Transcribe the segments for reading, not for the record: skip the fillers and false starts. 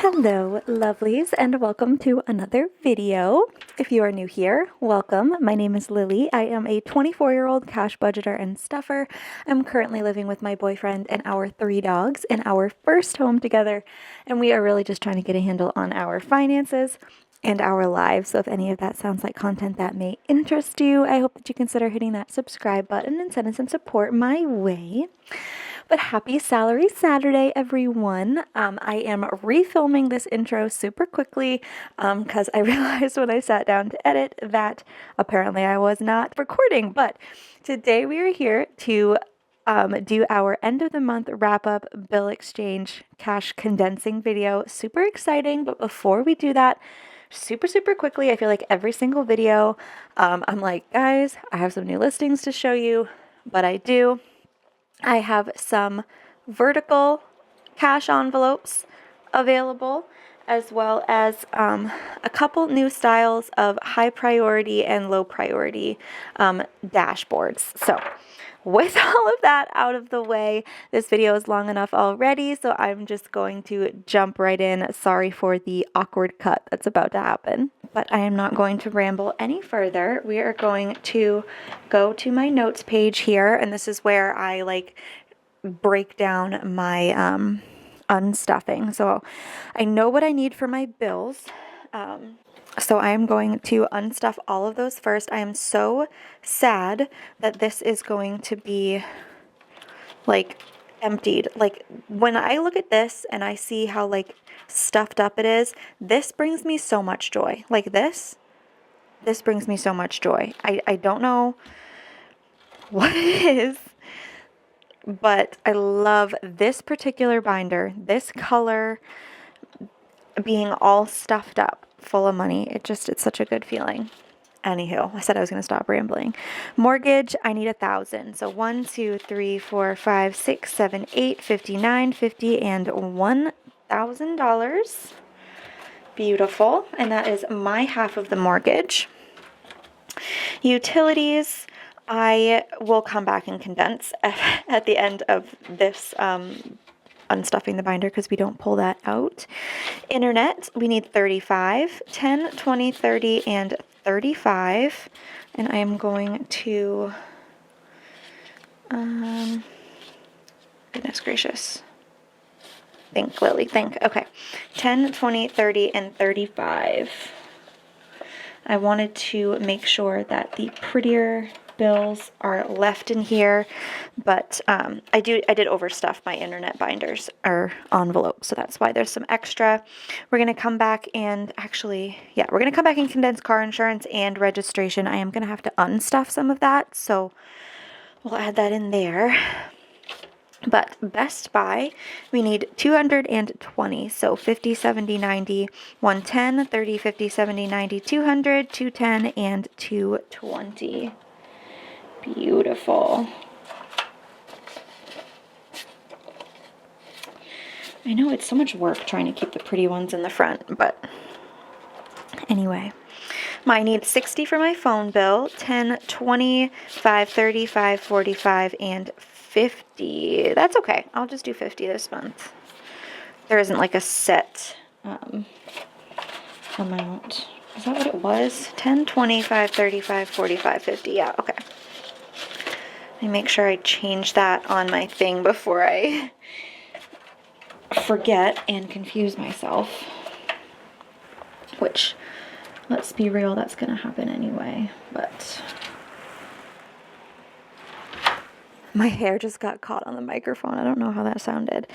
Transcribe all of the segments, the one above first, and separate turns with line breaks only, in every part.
Hello, lovelies, and welcome to another video. If you are new here, welcome. My name is Lily. I am a 24-year-old cash budgeter and stuffer. I'm currently living with my boyfriend and our 3 dogs in our first home together, and we are really just trying to get a handle on our finances and our lives. So if any of that sounds like content that may interest you, I hope that you consider hitting that subscribe button and sending some support my way. But happy Salary Saturday, everyone. I am refilming this intro super quickly because I realized when I sat down to edit that apparently I was not recording. But today we are here to do our end of the month wrap up bill exchange cash condensing video. Super exciting. But before we do that, super quickly, I feel like every single video, I'm like, guys, I have some new listings to show you, but I do. I have some vertical cash envelopes available, as well as a couple new styles of high priority and low priority dashboards. So with all of that out of the way, this video is long enough already, so I'm just going to jump right in. Sorry for the awkward cut that's about to happen. But I am not going to ramble any further. We are going to go to my notes page here, and this is where I break down my unstuffing. So I know what I need for my bills. So I am going to unstuff all of those first. I am so sad that this is going to be emptied. When I look at this and I see how stuffed up it is, this brings me so much joy. This brings me so much joy. I don't know what it is, but I love this particular binder, this color being all stuffed up full of money. It's such a good feeling. Anywho, I said I was going to stop rambling. Mortgage, I need 1,000. So 1, 2, 3, 4, 5, 6, 7, 8, 59, 50, and $1,000. Beautiful. And that is my half of the mortgage. Utilities, I will come back and condense at the end of this unstuffing the binder because we don't pull that out. Internet, we need 35, 10, 20, 30, and 35. And I am going to, goodness gracious. Think, Lily, think. Okay. 10, 20, 30, and 35. I wanted to make sure that the prettier bills are left in here, but I did overstuff my internet binders or envelopes, so that's why there's some extra. We're going to come back and we're going to come back and condense car insurance and registration. I am going to have to unstuff some of that, so we'll add that in there. But Best Buy, we need 220, so 50, 70, 90, 110, 30, 50, 70, 90, 200, 210, and 220. Beautiful. I know it's so much work trying to keep the pretty ones in the front, but anyway. I need 60 for my phone bill, 10, 20, 5, 35, 45, and 50. That's okay. I'll just do 50 this month. There isn't a set amount. Is that what it was? 10, 25, 35, 45, 50. Yeah, okay. Let me make sure I change that on my thing before I forget and confuse myself. Which, let's be real, that's going to happen anyway. But my hair just got caught on the microphone. I don't know how that sounded.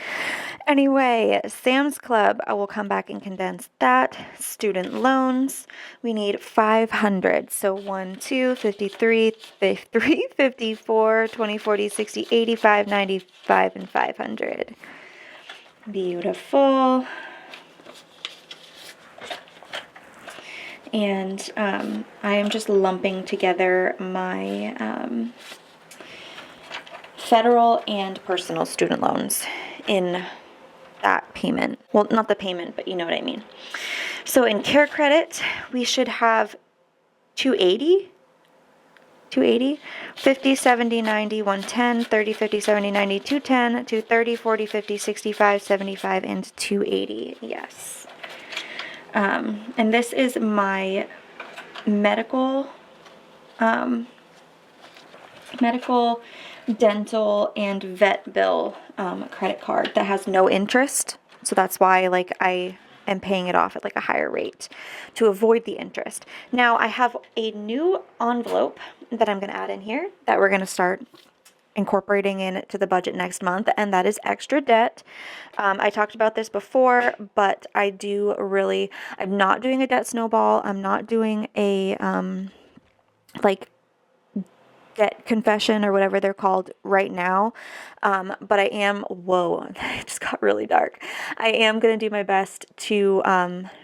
Anyway, Sam's Club, I will come back and condense that. Student loans, we need 500. So 1, 2, 53, 53, 54, 20, 40, 60, 85, 95, and 500. Beautiful. And I am just lumping together my federal and personal student loans in that payment. Well, not the payment, but you know what I mean. So in care credit, we should have 280. 280, 50, 70, 90, 110, 30, 50, 70, 90, 210, 230, 40, 50, 65, 75, and 280. Yes. And this is my medical, dental, and vet bill credit card that has no interest. So that's why like I am paying it off at like a higher rate to avoid the interest. Now I have a new envelope that I'm going to add in here that we're going to start incorporating into the budget next month, and that is extra debt. I talked about this before, but I'm not doing a debt snowball. I'm not doing a like debt confession or whatever they're called right now. But I am, whoa, it just got really dark. I am going to do my best to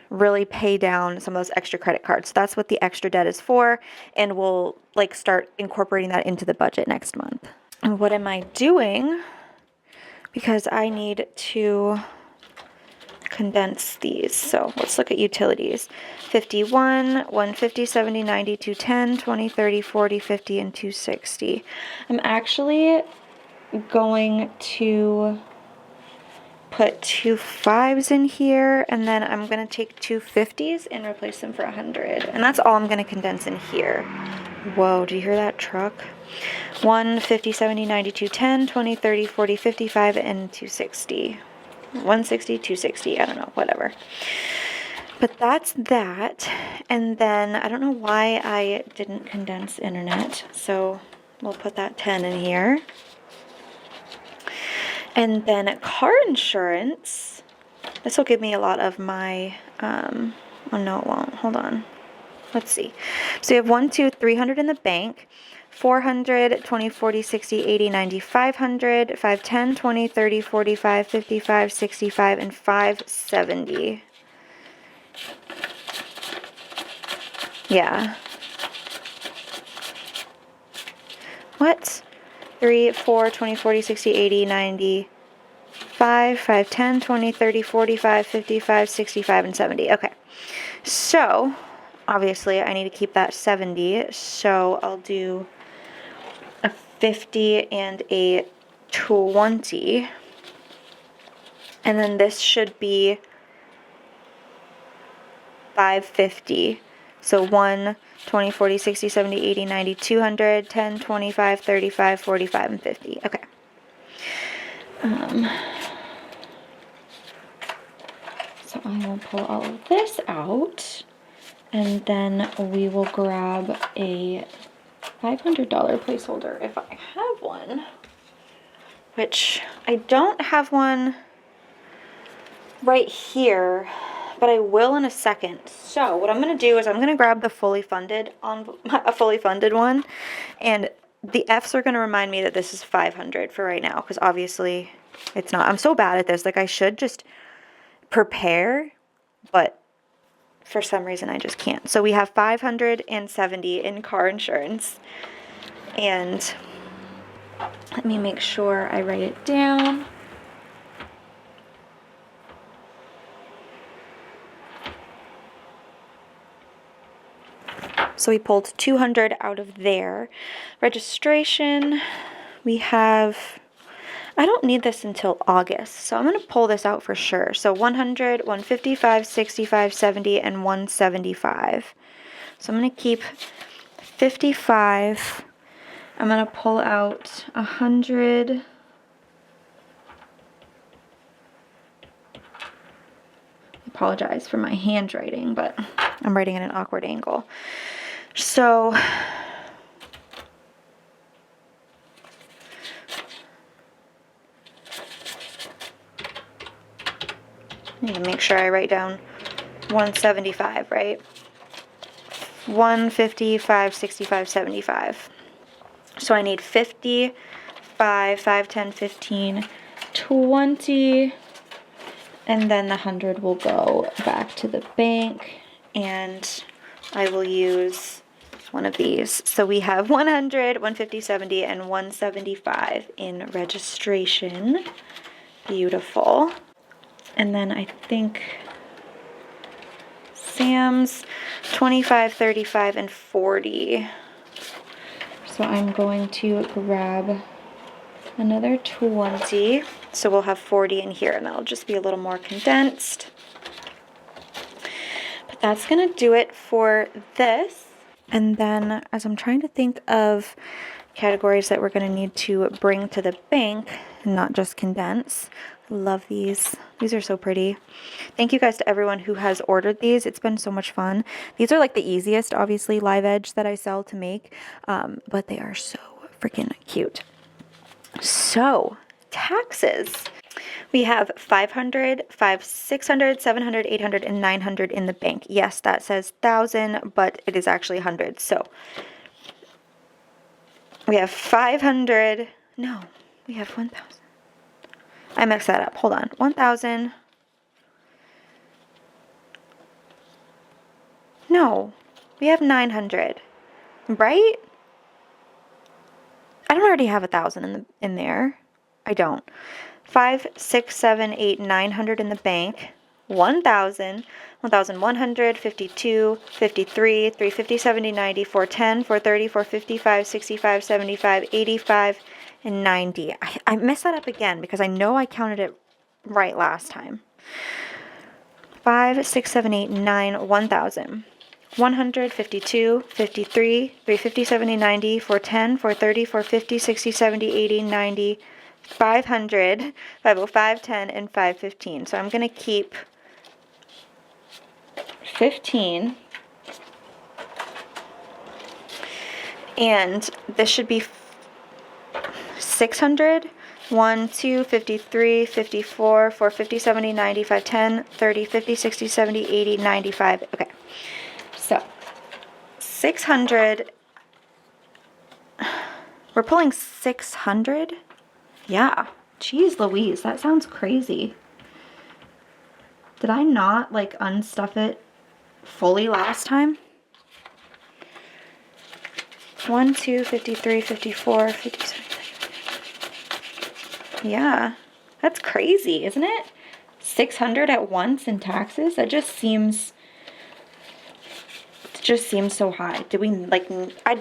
really pay down some of those extra credit cards. So that's what the extra debt is for. And we'll like start incorporating that into the budget next month. And what am I doing? Because I need to condense these. So let's look at utilities. 51, 150, 70, 90, 210, 20, 30, 40, 50, and 260. I'm actually going to put 2 5s in here, and then I'm going to take 2 50s and replace them for 100. And that's all I'm going to condense in here. Whoa, do you hear that truck? 1, 50, 70, 90, 210, 20, 30, 40, 55, and 260. 160, 260, I don't know, whatever. But that's that. And then I don't know why I didn't condense internet, so we'll put that 10 in here. And then car insurance, this will give me a lot of my, oh no it won't, hold on. Let's see. So you have 300 in the bank, 400, 20, 40, 60, 80, 90, 500, 510, 20, 30, 45, 55, 65, and 570. Yeah. What? 3, 4, 20, 40, 60, 80, 90, 5, 10, 20, 30, 45, 55, 65, and 70. Okay. So, obviously, I need to keep that 70. So, I'll do a 50 and a 20. And then this should be 550. So 1, 20, 40, 60, 70, 80, 90, 200, 10, 25, 35, 45, and 50. Okay. So I will pull all of this out, and then we will grab a $500 placeholder if I have one, which I don't have one right here, but I will in a second. So what I'm going to do is I'm going to grab the fully funded one, and the F's are going to remind me that this is 500 for right now, because obviously it's not. I'm so bad at this. Like, I should just prepare, but for some reason I just can't. So we have 570 in car insurance, and let me make sure I write it down. So we pulled 200 out of there. Registration, we have, I don't need this until August, so I'm going to pull this out for sure. So 100, 155, 65, 70, and 175. So I'm going to keep 55. I'm going to pull out 100. Apologize for my handwriting, but I'm writing at an awkward angle. So I need to make sure I write down 175, right? 155, 65, 75. So I need 50, 5, 10, 15, 20, and then the 100 will go back to the bank, and I will use one of these. So we have 100, 150, 70, and 175 in registration. Beautiful. And then I think Sam's 25, 35, and 40. So I'm going to grab another 20. So we'll have 40 in here, and that'll just be a little more condensed. But that's going to do it for this. And then as I'm trying to think of categories that we're going to need to bring to the bank, and not just condense. Love these. These are so pretty. Thank you guys to everyone who has ordered these. It's been so much fun. These are like the easiest, obviously, live edge that I sell to make, but they are so freaking cute. So, taxes. We have 500, 600, 700, 800, and 900 in the bank. Yes, that says 1,000, but it is actually 100. So, we have 500. No, we have 1,000. I mixed that up. Hold on. 1,000. No, we have 900. Right? I don't already have 1,000 in there. I don't. 5, 6, 7, 8, 900 in the bank. 1,000, 1,100, 52, 53, 350, 70, 90, 410, 430, 455, 65, 75, 85, and 90. I messed that up again because I know I counted it right last time. 5, 6, 7, 8, 9, 1,000. 100, 52, 53, 350, 70, 90, 410, 430, 450, 60, 70, 80, 90, 500, 505, 10, and 515. So I'm going to keep 15. And this should be 600. 1, 2, 53, 54, 450, 70, 90, 510, 30, 50, 60, 70, 80, 95. Okay. So 600. We're pulling 600. Yeah. Jeez Louise, that sounds crazy. Did I not like unstuff it fully last time? 1, 2, 53, 54, 57. Yeah, that's crazy, isn't it? 600 at once in taxes? That just seems so high. Did we like?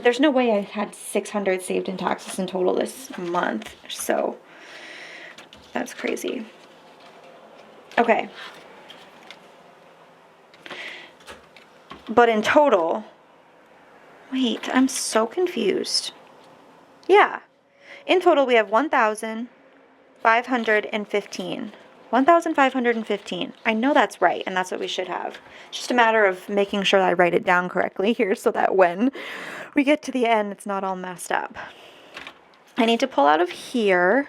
There's no way I had 600 saved in taxes in total this month. So that's crazy. Okay. But in total, wait, I'm so confused. Yeah. In total, we have 1,515. 1,515. I know that's right, and that's what we should have. It's just a matter of making sure that I write it down correctly here so that when we get to the end, it's not all messed up. I need to pull out of here,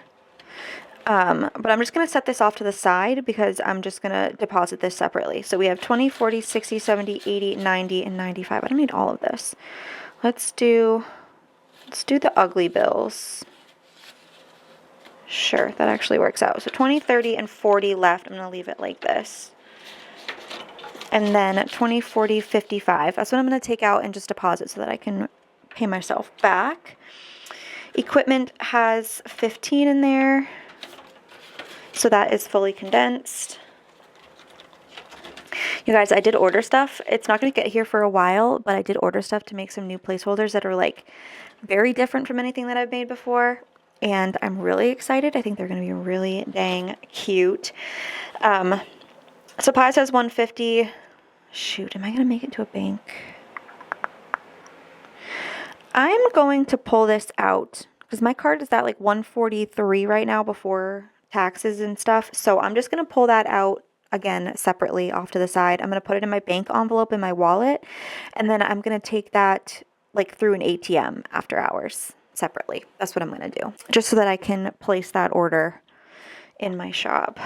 but I'm just going to set this off to the side because I'm just going to deposit this separately. So we have 20, 40, 60, 70, 80, 90, and 95. I don't need all of this. Let's do the ugly bills. Sure, that actually works out. So 20, 30, and 40 left. I'm going to leave it like this. And then 20, 40, 55. That's what I'm going to take out and just deposit so that I can pay myself back. Equipment has 15 in there. So that is fully condensed. You guys, I did order stuff. It's not going to get here for a while, but I did order stuff to make some new placeholders that are like very different from anything that I've made before. And I'm really excited. I think they're going to be really dang cute. Supplies has 150. Shoot, am I going to make it to a bank? I'm going to pull this out because my card is at like 143 right now before taxes and stuff. So I'm just going to pull that out again separately off to the side. I'm going to put it in my bank envelope in my wallet. And then I'm going to take that like through an ATM after hours. Separately. That's what I'm going to do. Just so that I can place that order in my shop.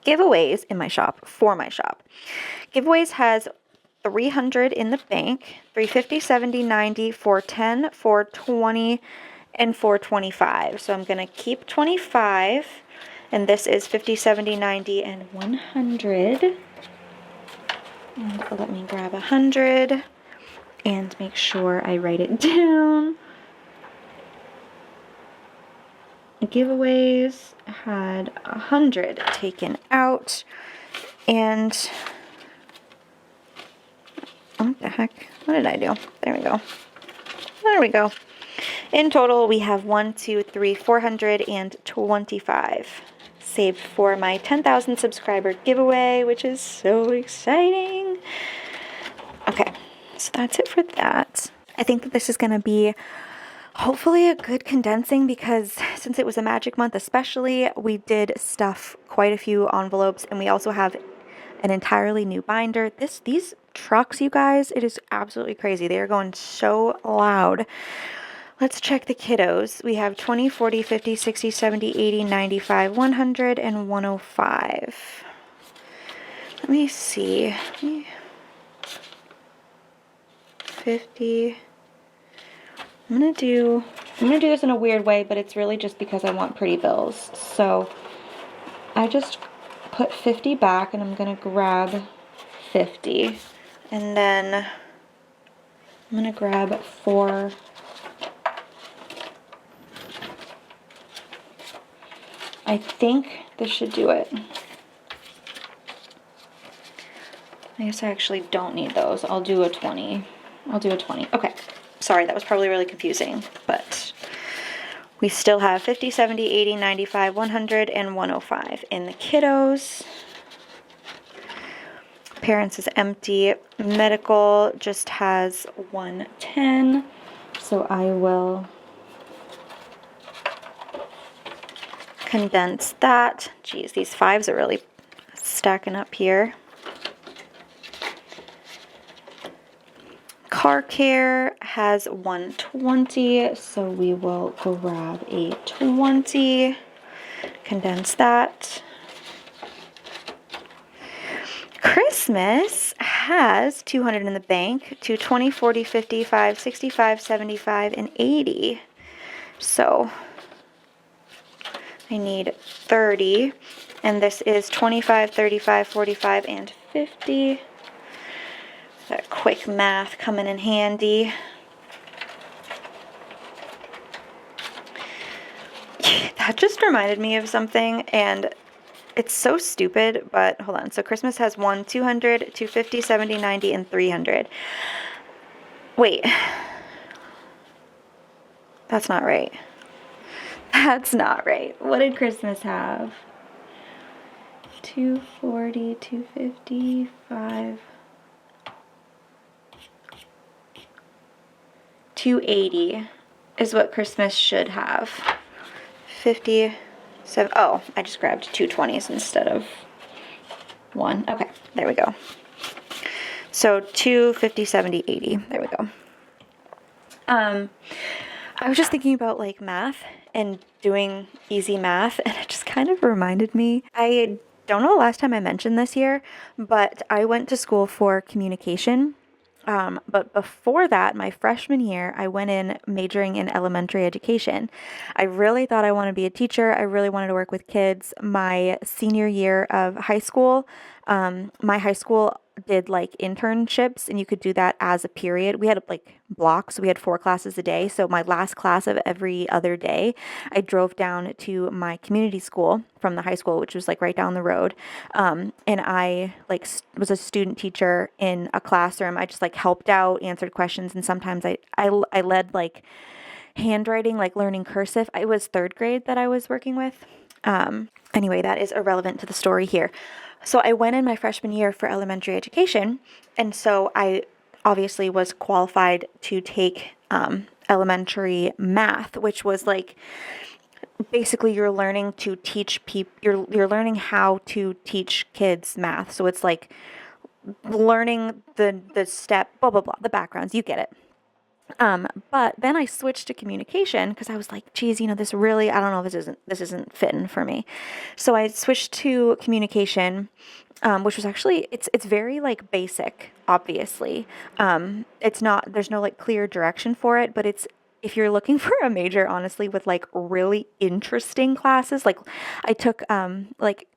Giveaways in my shop, for my shop. Giveaways has 300 in the bank, 350, 70, 90, 410, 420, and 425. So I'm going to keep 25. And this is 50, 70, 90, and 100. And let me grab 100. And make sure I write it down. Giveaways had 100 taken out. And what the heck? What did I do? There we go. There we go. In total, we have 425 saved for my 10,000 subscriber giveaway, which is so exciting. Okay, so that's it for that. I think that this is going to be hopefully a good condensing, because since it was a magic month especially, we did stuff quite a few envelopes, and we also have an entirely new binder. These trucks, you guys, it is absolutely crazy. They are going so loud. Let's check the kiddos. We have 20, 40, 50, 60, 70, 80, 95, 100, and 105. Let me see. 50. I'm gonna do this in a weird way, but it's really just because I want pretty bills. So I just put 50 back, and I'm gonna grab 50, and then I'm gonna grab 4. I think this should do it. I guess I actually don't need those. I'll do a 20. Okay. Sorry, that was probably really confusing, but we still have 50, 70, 80, 95, 100, and 105 in the kiddos. Parents is empty. Medical just has 110, so I will condense that. Geez, these 5s are really stacking up here. Car care has 120, so we will grab a 20, condense that. Christmas has 200 in the bank, to 20, 40, 55, 65, 75, and 80. So I need 30, and this is 25, 35, 45, and 50. That quick math coming in handy. That just reminded me of something, and it's so stupid, but hold on. So Christmas has 1, 200, 250, 70, 90, and 300. Wait. That's not right. That's not right. What did Christmas have? 240, 255... 280 is what Christmas should have. 57. Oh, I just grabbed 220s instead of 1. Okay, there we go. So 250, 70, 80. There we go. I was just thinking about like math and doing easy math, and it just kind of reminded me. I don't know the last time I mentioned this here, but I went to school for communication. But before that, my freshman year, I went in majoring in elementary education. I really thought I wanted to be a teacher. I really wanted to work with kids. My senior year of high school, my high school did like internships, and you could do that as a period. We had like blocks. We had 4 classes a day. So my last class of every other day, I drove down to my community school from the high school, which was like right down the road. And I like was a student teacher in a classroom. I just like helped out, answered questions. And sometimes I led like handwriting, like learning cursive. It was 3rd grade that I was working with. Anyway, that is irrelevant to the story here. So I went in my freshman year for elementary education, and so I obviously was qualified to take elementary math, which was like basically you're learning to teach people. You're learning how to teach kids math. So it's like learning the step, blah blah blah, the backgrounds. You get it. But then I switched to communication because I was like, geez, this really, I don't know, this isn't fitting for me. So I switched to communication, which was actually, it's very like basic, obviously. It's not, there's no like clear direction for it, but if you're looking for a major, honestly, with like really interesting classes, like I took, like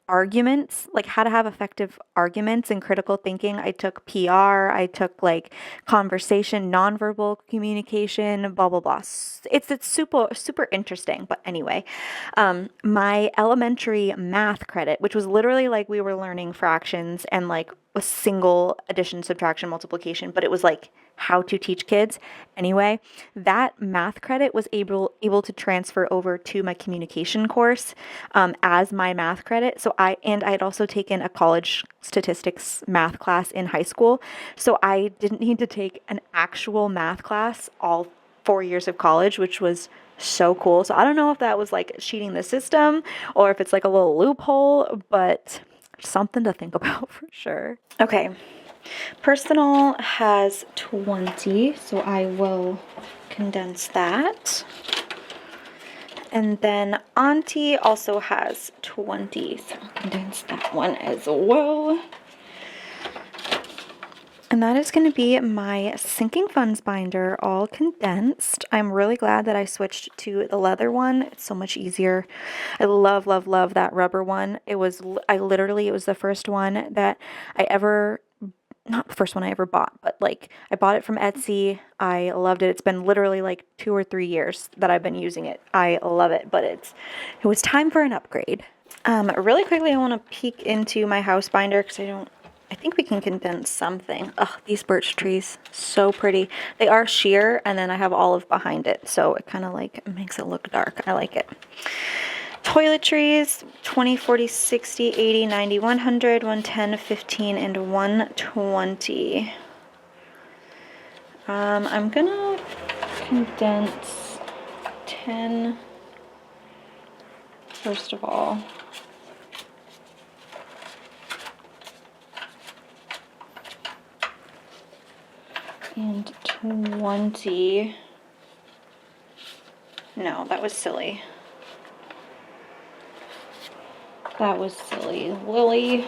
arguments, like how to have effective arguments and critical thinking. I took PR, I took like conversation, nonverbal communication, blah, blah, blah. It's super, super interesting. But anyway, my elementary math credit, which was literally like we were learning fractions and like a single addition, subtraction, multiplication, but it was like how to teach kids anyway, that math credit was able to transfer over to my communication course as my math credit. So I had also taken a college statistics math class in high school. So I didn't need to take an actual math class all 4 years of college, which was so cool. So I don't know if that was like cheating the system or if it's like a little loophole, but something to think about for sure. Okay. Personal has 20, so I will condense that. And then Auntie also has 20, so I'll condense that one as well. And that is going to be my sinking funds binder all condensed. I'm really glad that I switched to the leather one. It's so much easier. I love, love, love that rubber one. It was the first one that I ever, not the first one I ever bought, but like I bought it from Etsy. I loved it. It's been literally like 2 or 3 years that I've been using it. I love it, but it was time for an upgrade. Really quickly, I want to peek into my house binder because I think we can condense something. Ugh, these birch trees, so pretty. They are sheer, and then I have olive behind it, so it kind of like makes it look dark. I like it. Toiletries, 20, 40, 60, 80, 90, 100, 110, 15, and 120. I'm gonna condense 10 first of all. And 20. No, that was silly. That was silly. Lily.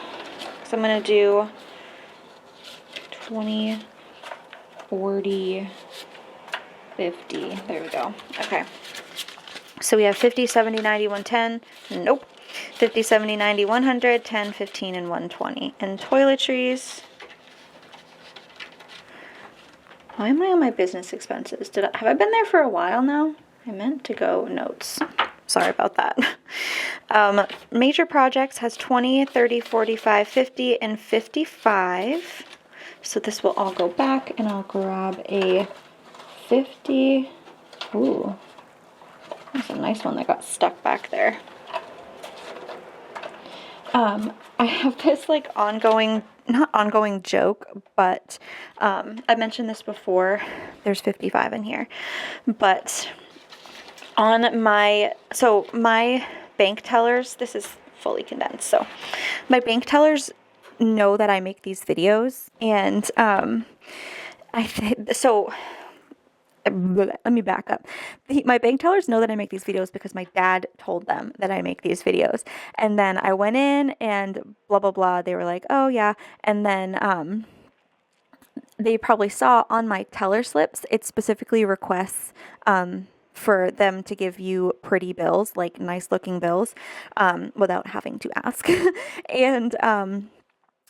So I'm going to do 20, 40, 50. There we go. Okay. So we have 50, 70, 90, 110. Nope. 50, 70, 90, 100, 10, 15, and 120. And toiletries. Why am I on my business expenses? Have I been there for a while now? I meant to go notes. Sorry about that. Major projects has 20, 30, 45, 50, and 55. So this will all go back, and I'll grab a 50. Ooh, that's a nice one that got stuck back there. I have this like not ongoing joke, but I mentioned this before. There's 55 in here, but on my bank tellers, this is fully condensed, so my bank tellers know that I make these videos, and let me back up. My bank tellers know that I make these videos because my dad told them that I make these videos. And then I went in and blah, blah, blah. They were like, oh, yeah. And then they probably saw on my teller slips, it specifically requests for them to give you pretty bills, like nice looking bills, without having to ask. And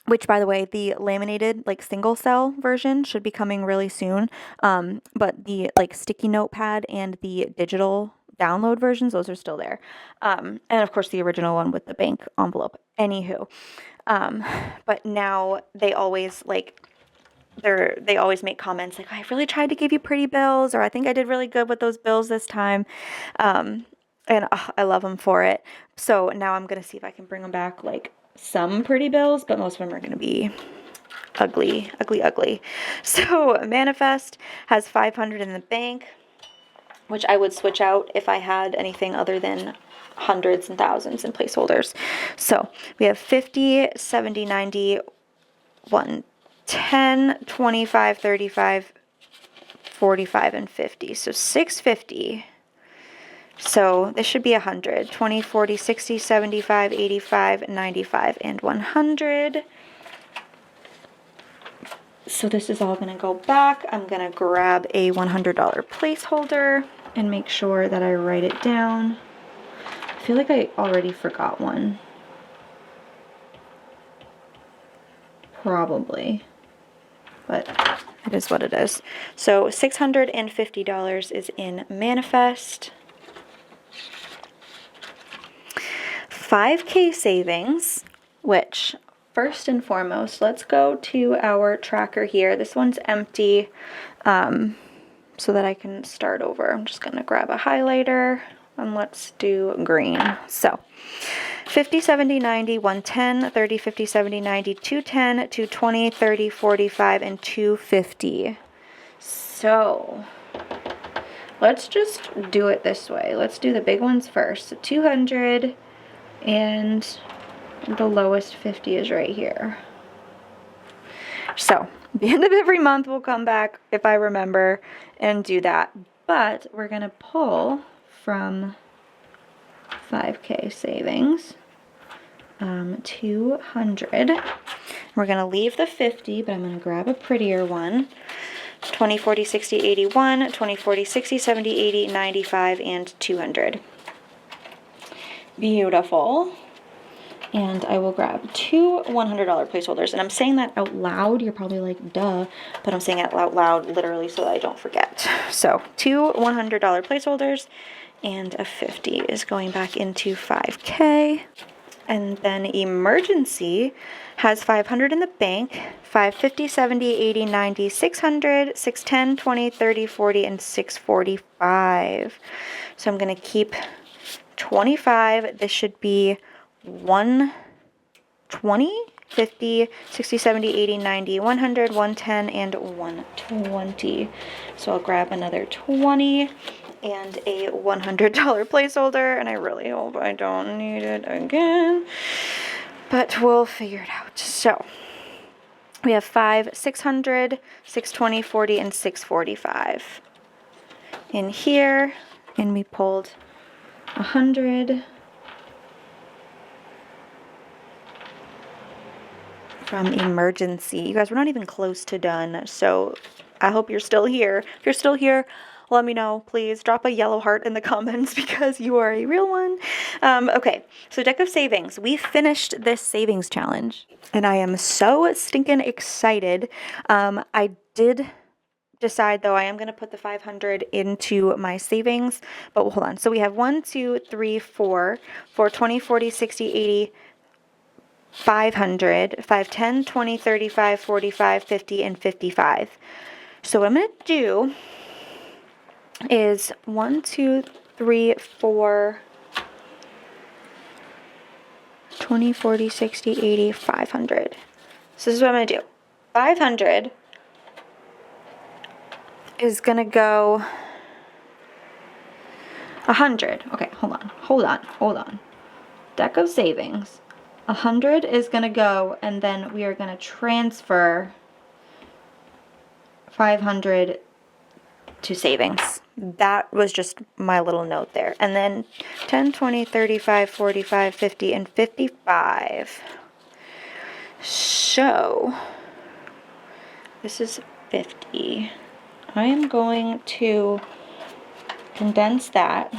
which, by the way, the laminated, like, single cell version should be coming really soon. But the, like, sticky notepad and the digital download versions, those are still there. And, of course, the original one with the bank envelope. Anywho. But now they always, like, they always make comments like, I really tried to give you pretty bills, or I think I did really good with those bills this time. And I love them for it. So now I'm going to see if I can bring them back, like, some pretty bills, but most of them are going to be ugly, ugly, ugly. So Manifest has 500 in the bank, which I would switch out if I had anything other than hundreds and thousands in placeholders. So we have 50, 70, 90, 110, 25, 35, 45, and 50. So 650. So this should be 100, 20, 40, 60, 75, 85, 95, and 100. So this is all going to go back. I'm going to grab a $100 placeholder and make sure that I write it down. I feel like I already forgot one. Probably. But it is what it is. So $650 is in Manifest. 5K savings, which first and foremost, let's go to our tracker here. This one's empty, so that I can start over. I'm just gonna grab a highlighter and let's do green. So 50, 70, 90, 110, 30, 50, 70, 90, 210, 220, 30, 45, and 250. So let's just do it this way. Let's do the big ones first. So 200, and the lowest 50 is right here. So at the end of every month, we'll come back, if I remember, and do that. But we're going to pull from 5K savings, 200. We're going to leave the 50, but I'm going to grab a prettier one. 20, 40, 60, 81, 20, 40, 60, 70, 80, 95, and 200. Beautiful. And I will grab two $100 placeholders. And I'm saying that out loud. You're probably like, duh. But I'm saying it out loud literally so that I don't forget. So two $100 placeholders, and a 50 is going back into 5K. And then emergency has 500 in the bank, 5, 50, 70, 80, 90, 600, 610, 20, 30, 40, and 645. So I'm going to keep 25. This should be 120, 50, 60, 70, 80, 90, 100, 110, and 120. So I'll grab another 20 and a $100 placeholder, and I really hope I don't need it again, but we'll figure it out. So we have 5, 600, 620, 40, and 645 in here, and we pulled 100 from emergency. You guys, we're not even close to done, so I hope you're still here. If you're still here, let me know, please. Drop a yellow heart in the comments because you are a real one. Okay, so deck of savings. We finished this savings challenge, and I am so stinking excited. I did decide, though, I am going to put the 500 into my savings, but hold on. So we have 1, 2, 3, 4, 20, 40, 60, 80, 500, 5, 10, 20, 35, 45, 50, and 55. So what I'm going to do is 1, 2, 3, 4, 20, 40, 60, 80, 500. So this is what I'm going to do. 500 is going to go 100. Okay, hold on. Deck of savings. 100 is going to go, and then we are going to transfer 500 to savings. That was just my little note there. And then 10, 20, 35, 45, 50, and 55. So this is 50. I am going to condense that.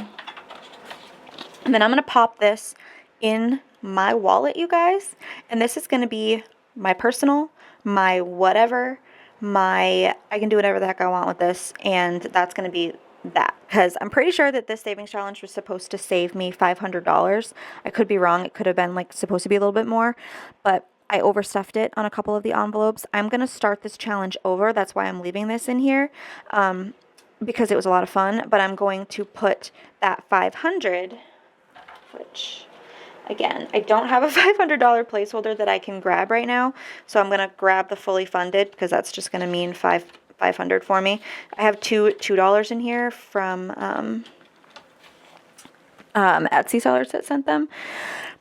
And then I'm going to pop this in my wallet, you guys. And this is going to be my personal, my whatever, I can do whatever the heck I want with this, and that's going to be that, because I'm pretty sure that this savings challenge was supposed to save me $500. I could be wrong. It could have been like supposed to be a little bit more, but I overstuffed it on a couple of the envelopes. I'm going to start this challenge over. That's why I'm leaving this in here, because it was a lot of fun, but I'm going to put that 500, which, again, I don't have a $500 placeholder that I can grab right now, so I'm going to grab the fully funded, because that's just going to mean 500 for me. I have $2 in here from Etsy sellers that sent them,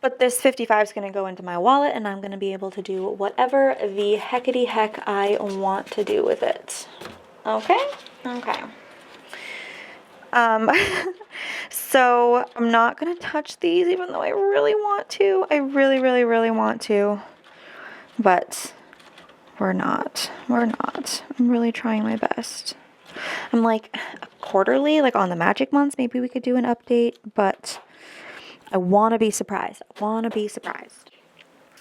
but this 55 is going to go into my wallet, and I'm going to be able to do whatever the heckity heck I want to do with it. Okay? Okay. So I'm not going to touch these, even though I really want to. I really, really, really want to. But we're not. I'm really trying my best. I'm like quarterly, like on the magic months, maybe we could do an update, but I want to be surprised.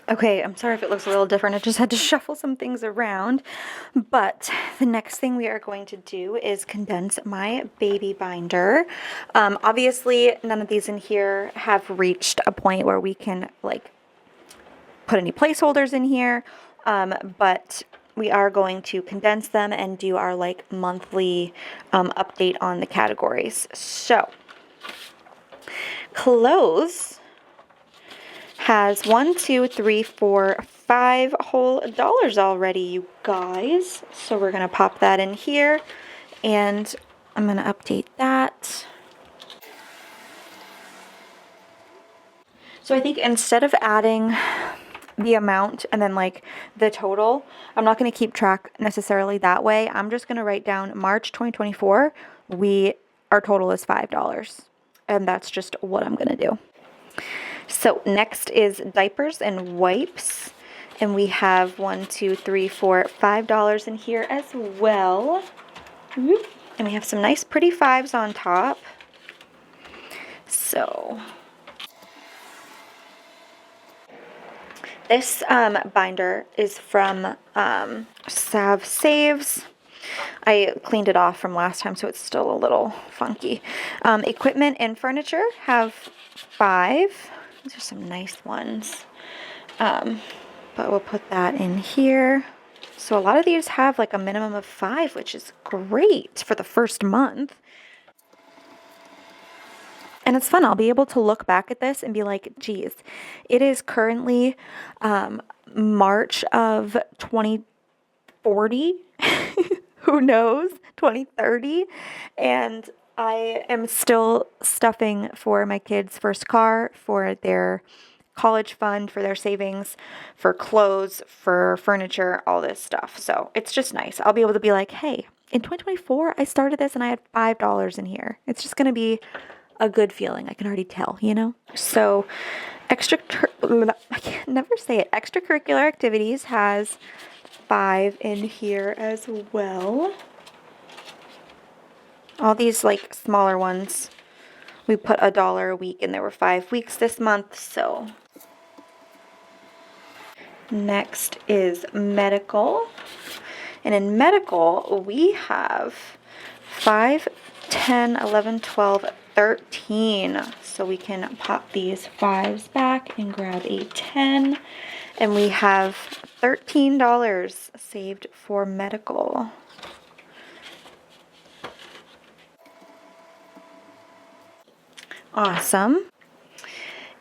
Okay, I'm sorry if it looks a little different. I just had to shuffle some things around. But the next thing we are going to do is condense my baby binder. Obviously, none of these in here have reached a point where we can like put any placeholders in here, but we are going to condense them and do our like monthly update on the categories. So clothes has 1, 2, 3, 4, 5 whole dollars already, you guys. So we're gonna pop that in here, and I'm gonna update that. So I think instead of adding the amount and then like the total, I'm not going to keep track necessarily that way. I'm just going to write down March 2024, our total is $5, and that's just what I'm going to do. So next is diapers and wipes, and we have 1, 2, 3, 4, $5 in here as well. And we have some nice pretty 5s on top. So this binder is from Sav Saves. I cleaned it off from last time, so it's still a little funky. Equipment and furniture have 5. These are some nice ones. But we'll put that in here. So a lot of these have like a minimum of 5, which is great for the first month. And it's fun. I'll be able to look back at this and be like, geez, it is currently March of 2040. Who knows? 2030. And I am still stuffing for my kids' first car, for their college fund, for their savings, for clothes, for furniture, all this stuff. So it's just nice. I'll be able to be like, hey, in 2024, I started this and I had $5 in here. It's just going to be a good feeling. I can already tell, you know? So I can never say it. Extracurricular activities has 5 in here as well. All these like smaller ones, we put $1 a week, and there were 5 weeks this month. So next is medical. And in medical, we have 5, 10, 11, 12, 13. So we can pop these 5s back and grab a 10. And we have $13 saved for medical. Awesome.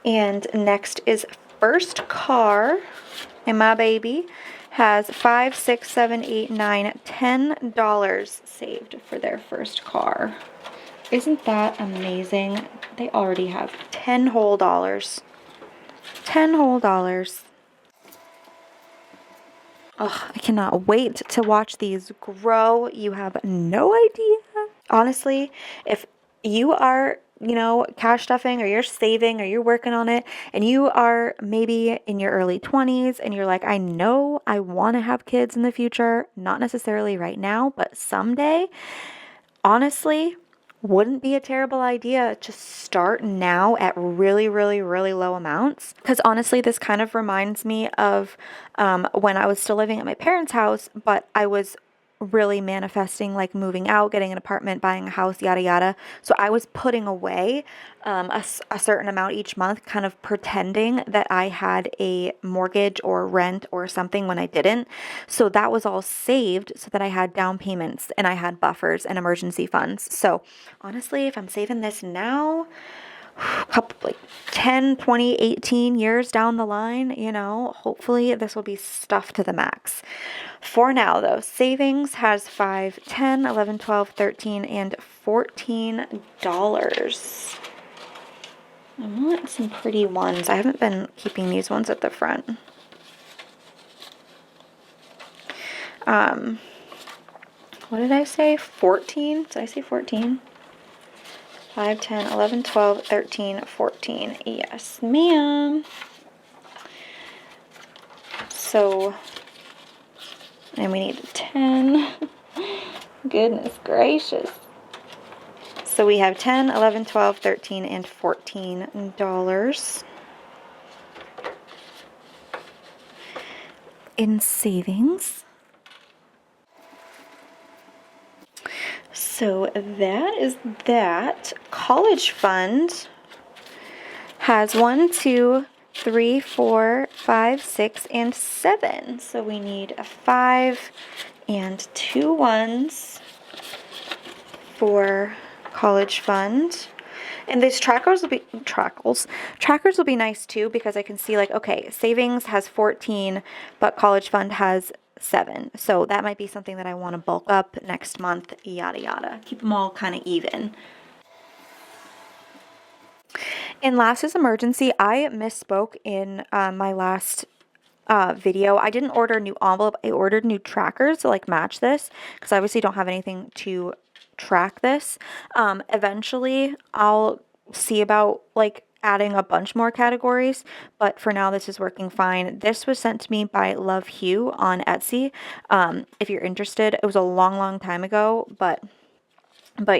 And next is first car. And my baby has $5, 6, 7, 8, 9, $10 saved for their first car. Isn't that amazing? They already have 10 whole dollars. 10 whole dollars. Oh, I cannot wait to watch these grow. You have no idea. Honestly, if you are, cash stuffing, or you're saving, or you're working on it, and you are maybe in your early 20s and you're like, I know I want to have kids in the future, not necessarily right now, but someday, honestly, wouldn't be a terrible idea to start now at really, really, really low amounts. Because honestly, this kind of reminds me of when I was still living at my parents' house, but I was really manifesting like moving out, getting an apartment, buying a house, yada yada. So I was putting away a certain amount each month, kind of pretending that I had a mortgage or rent or something when I didn't. So that was all saved so that I had down payments and I had buffers and emergency funds. So honestly, if I'm saving this now, like 10, 20, 18 years down the line, hopefully this will be stuffed to the max. For now, though, savings has 5, 10, 11, 12, 13, and $14. I want some pretty ones. I haven't been keeping these ones at the front. What did I say? 14? Did I say 14? 5, 10, 11, 12, 13, 14. Yes, ma'am. So, and we need 10. Goodness gracious. So we have 10, 11, 12, 13, and $14 in savings. So that is that. College fund has 1, 2, 3, 4, 5, 6, and 7. So we need a 5 and 2 1s for college fund. And these trackers will be nice too, because I can see like, okay, savings has 14, but college fund has 7. So that might be something that I want to bulk up next month, yada yada. Keep them all kind of even. And last is emergency. I misspoke in my last video. I didn't order a new envelope. I ordered new trackers to like match this, because I obviously don't have anything to track this. Eventually I'll see about like adding a bunch more categories, but for now this is working fine. This was sent to me by Love Hugh on Etsy. If you're interested, it was a long time ago, but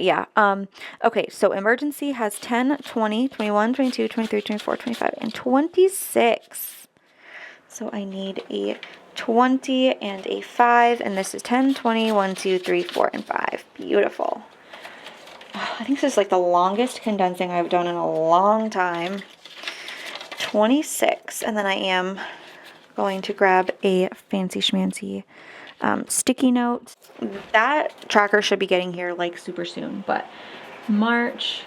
yeah. Okay, so emergency has 10, 20, 21, 22, 23, 24, 25, and 26. So I need a 20 and a 5, and this is 10, 20, 1, 2, 3, 4, and 5. Beautiful. I think this is like the longest condensing I've done in a long time. 26, and then I am going to grab a fancy schmancy sticky note. That tracker should be getting here like super soon, but March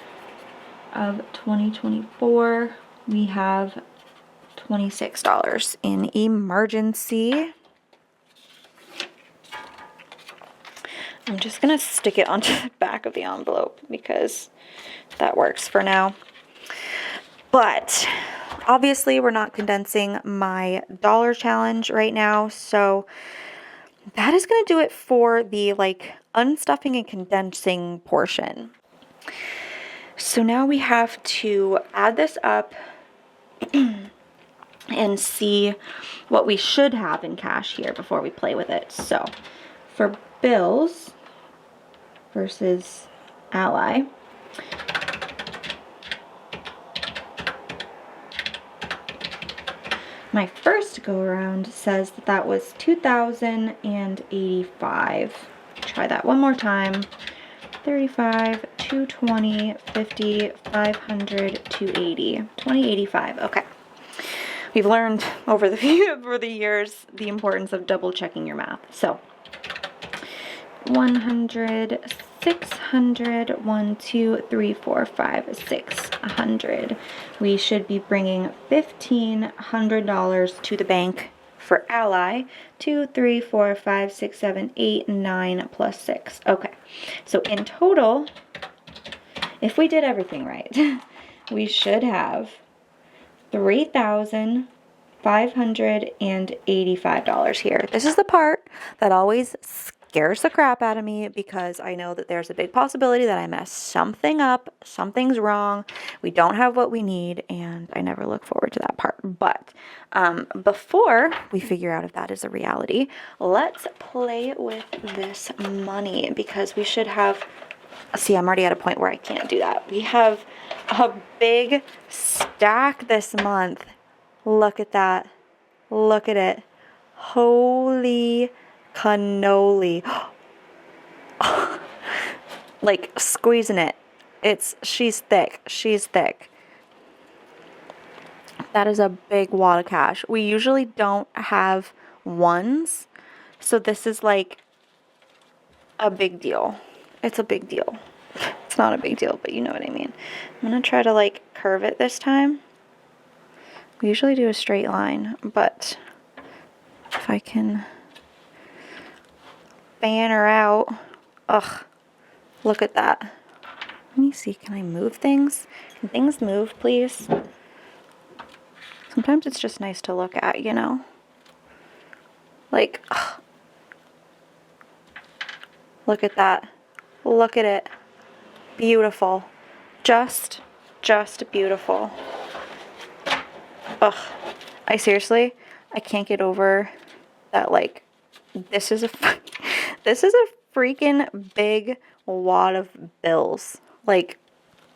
of 2024, we have $26 in emergency. I'm just gonna stick it onto the back of the envelope because that works for now. But obviously we're not condensing my dollar challenge right now, so that is gonna do it for the like unstuffing and condensing portion. So now we have to add this up and see what we should have in cash here before we play with it. So for bills versus Ally, my first go around says that that was 2,085. Try that one more time. 35, 220, 50, 500, 280, 2085. Okay. We've learned over the years the importance of double checking your math. So 100, 600, 1, 2, 3, 4, 5, 6, 100. We should be bringing $1,500 to the bank for Ally. 2, 3, 4, 5, 6, 7, 8, 9 plus 6. Okay. So in total, if we did everything right, we should have $3,585 here. This is the part that always scares the crap out of me, because I know that there's a big possibility that I mess something up, something's wrong, we don't have what we need, and I never look forward to that part. But before we figure out if that is a reality, let's play with this money, because we should have, see, I'm already at a point where I can't do that. We have a big stack this month. Look at that. Look at it. Holy cannoli. Like squeezing it. She's thick. She's thick. That is a big wad of cash. We usually don't have ones, so this is like a big deal. It's a big deal. It's not a big deal, but you know what I mean. I'm gonna try to like curve it this time. We usually do a straight line, but if I can fan her out. Ugh, look at that. Let me see, can I move things? Can things move, please? Sometimes it's just nice to look at, you know? Like, ugh. Look at that. Look at it. Beautiful. Just beautiful. Ugh. I can't get over that, like, this is a freaking big wad of bills. Like,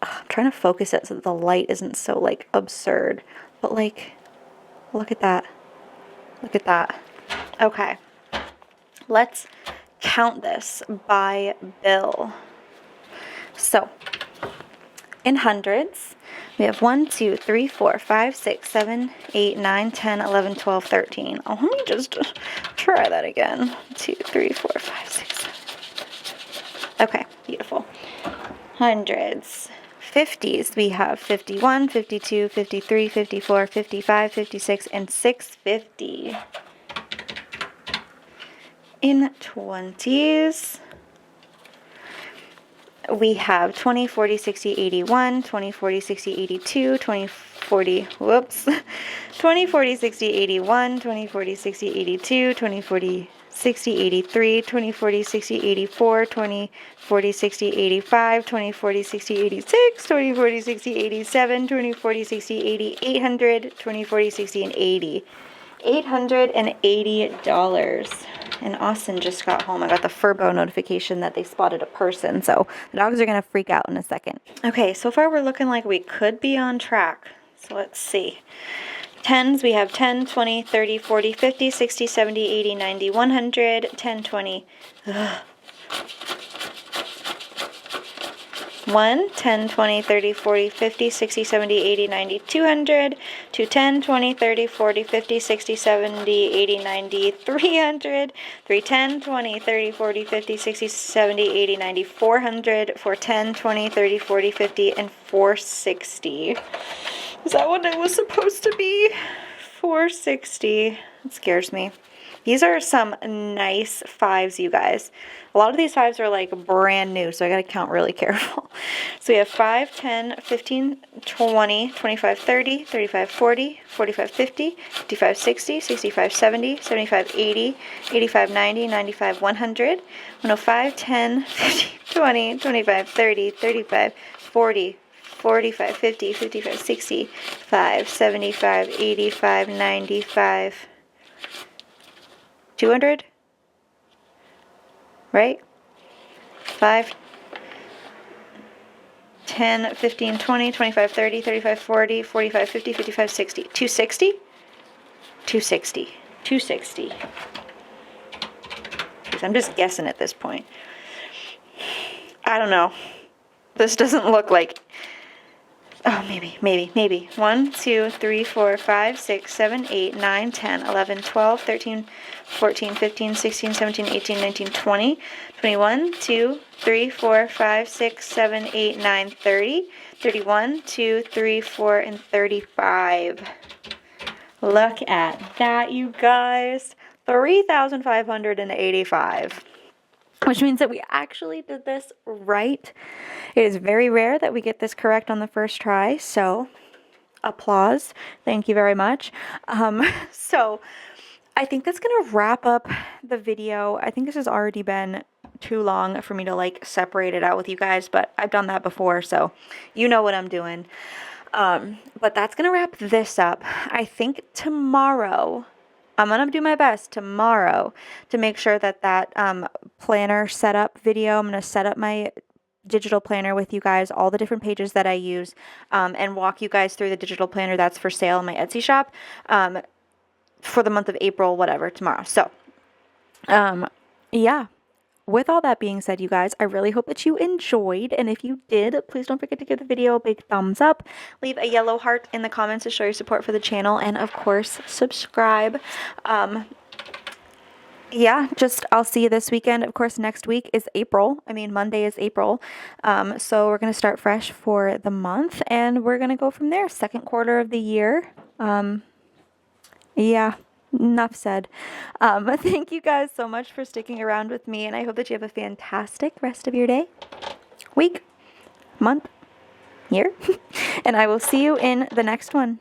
I'm trying to focus it so that the light isn't so, like, absurd. But, like, look at that. Look at that. Okay. Let's count this by bill. So, in hundreds, We have 1, 2, 3, 4, 5, 6, 7, 8, 9, 10, 11, 12, 13. Oh, let me just try that again. 2, 3, 4, 5, 6, 7. Okay, beautiful. Hundreds. 50s. We have 51, 52, 53, 54, 55, 56, and 650. In 20s, we have 20, 40, 60, 81, 20, 40, 60, 82, 20, 40, whoops, 20, 40, 60, 81, 20, 40, 60, 82, 20, 40, 60, 83, 20, 40, 60, 84, 20, 40, 60, 85, 20, 40, 60, 86, 20, 40, 60, 87, 20, 40, 60, 80, 800, 20, 40, 60, and 80. $880. And Austin just got home. I got the Furbo notification that they spotted a person, so the dogs are going to freak out in a second. Okay, so far we're looking like we could be on track. So let's see. 10s, we have 10, 20, 30, 40, 50, 60, 70, 80, 90, 100, 10, 20. 1, 10, 20, 30, 40, 50, 60, 70, 80, 90, 200, 2, 10, 20, 30, 40, 50, 60, 70, 80, 90, 300, 3, 10, 20, 30, 40, 50, 60, 70, 80, 90, 400, 4, 10, 20, 30, 40, 50, and 460. Is that what it was supposed to be? 460. It scares me. These are some nice 5s, you guys. A lot of these 5s are like brand new, so I gotta count really careful. So we have 5, 10, 15, 20, 25, 30, 35, 40, 45, 50, 55, 60, 65, 70, 75, 80, 85, 90, 95, 100, 105, 10, 15, 20, 25, 30, 35, 40, 45, 50, 55, 65, 75, 85, 95, 200, right? 5, 10, 15, 20, 25, 30, 35, 40, 45, 50, 55, 60. 260? 260. 260. I'm just guessing at this point. I don't know. This doesn't look like... Oh, maybe. 1, 2, 3, 4, 5, 6, 7, 8, 9, 10, 11, 12, 13, 14, 15, 16, 17, 18, 19, 20, 21, 2, 3, 4, 5, 6, 7, 8, 9, 30, 31, 2, 3, 4, and 35. Look at that, you guys. 3,585. Which means that we actually did this right. It is very rare that we get this correct on the first try, so applause. Thank you very much. So I think that's going to wrap up the video. I think this has already been too long for me to like separate it out with you guys, but I've done that before, so you know what I'm doing. But that's going to wrap this up. I think tomorrow... I'm going to do my best tomorrow to make sure that planner setup video, I'm going to set up my digital planner with you guys, all the different pages that I use, and walk you guys through the digital planner that's for sale in my Etsy shop for the month of April, whatever, tomorrow. So, yeah. With all that being said, you guys, I really hope that you enjoyed. And if you did, please don't forget to give the video a big thumbs up. Leave a yellow heart in the comments to show your support for the channel. And of course, subscribe. Yeah, I'll see you this weekend. Of course, next week is April. Monday is April. So we're going to start fresh for the month. And we're going to go from there. Second quarter of the year. Yeah. Enough said. Thank you guys so much for sticking around with me, and I hope that you have a fantastic rest of your day, week, month, year, and I will see you in the next one.